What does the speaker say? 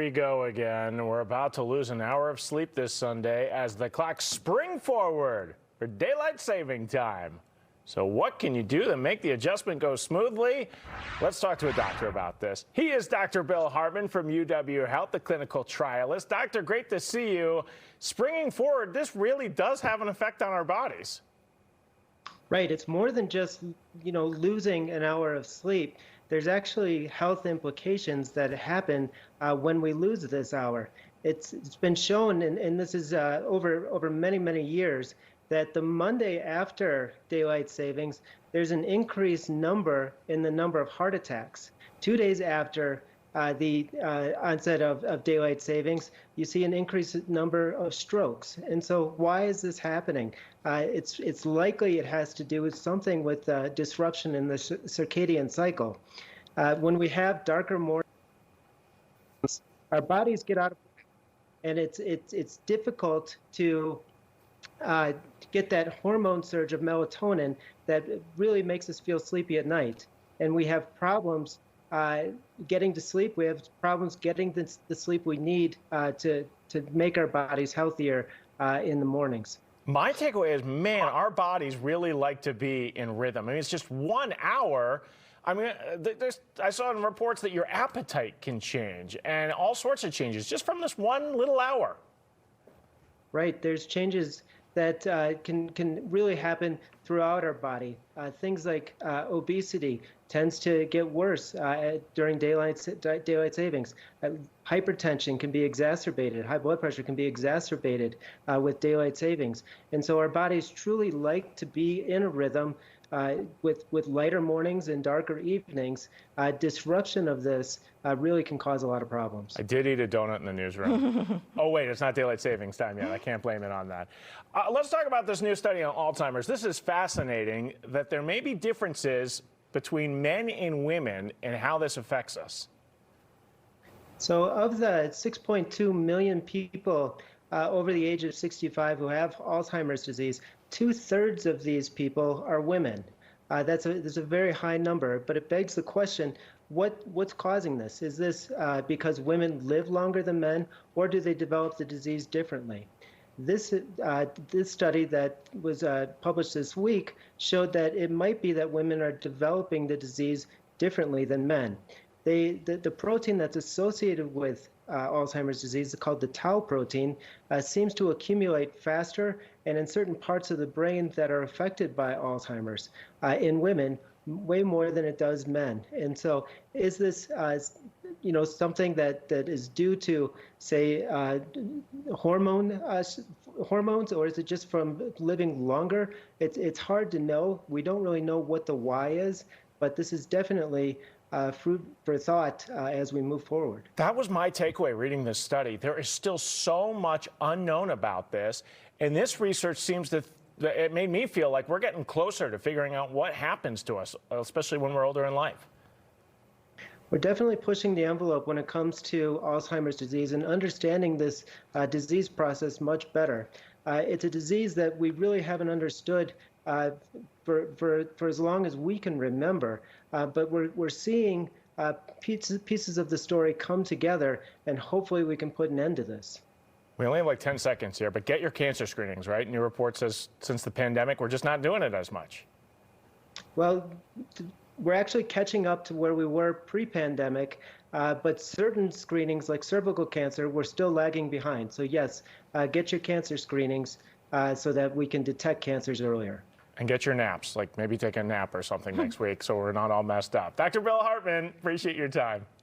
we go again. We're about to lose an hour of sleep this Sunday as the clocks spring forward for daylight saving time. So what can you do to make the adjustment go smoothly? Let's talk to a doctor about this. He is Dr. Bill Hartman from UW Health, the clinical trialist. Doctor, great to see you. Springing forward, this really does have an effect on our bodies. Right. It's more than just, losing an hour of sleep. There's actually health implications that happen when we lose this hour. It's been shown, and this is over many, many years, that the Monday after daylight savings, there's an increased number in the number of heart attacks. 2 days after the onset of daylight savings, you see an increased number of strokes. And so why is this happening? It's likely it has to do with something with disruption in the circadian cycle. When we have darker mornings, our bodies get out of whack, and it's difficult to get that hormone surge of melatonin that really makes us feel sleepy at night. And we have problems getting to sleep. We have problems getting the sleep we need to make our bodies healthier in the mornings. My takeaway is, man, our bodies really like to be in rhythm. I mean, it's just 1 hour. I mean, I saw in reports that your appetite can change and all sorts of changes just from this one little hour. Right. There's changes that can really happen throughout our body. Things like obesity tends to get worse during daylight savings. Hypertension can be exacerbated. High blood pressure can be exacerbated with daylight savings. And so our bodies truly like to be in a rhythm with lighter mornings and darker evenings. Disruption of this really can cause a lot of problems. I did eat a donut in the newsroom. Oh, wait, it's not daylight savings time yet. I can't blame it on that. Let's talk about this new study on Alzheimer's. This is fascinating that there may be differences between men and women and how this affects us. So of the 6.2 million people over the age of 65 who have Alzheimer's disease, 2/3 of these people are women. That's a very high number, but it begs the question, what's causing this? Is this because women live longer than men, or do they develop the disease differently? This study that was published this week showed that it might be that women are developing the disease differently than men. The protein that's associated with Alzheimer's disease, called the tau protein, seems to accumulate faster and in certain parts of the brain that are affected by Alzheimer's in women way more than it does men. And so is this something that is due to, say, hormones, or is it just from living longer? It's hard to know. We don't really know what the why is, but this is definitely food for thought as we move forward. That was my takeaway reading this study. There is still so much unknown about this, and this research seems to, it made me feel like we're getting closer to figuring out what happens to us, especially when we're older in life. We're definitely pushing the envelope when it comes to Alzheimer's disease and understanding this disease process much better. It's a disease that we really haven't understood for as long as we can remember, but we're seeing pieces of the story come together, and hopefully we can put an end to this. We only have like 10 seconds here, but get your cancer screenings, right? New report says since the pandemic, we're just not doing it as much. Well, we're actually catching up to where we were pre-pandemic, but certain screenings like cervical cancer, we're still lagging behind. So yes, get your cancer screenings so that we can detect cancers earlier. And get your naps, like maybe take a nap or something next week so we're not all messed up. Dr. Bill Hartman, appreciate your time.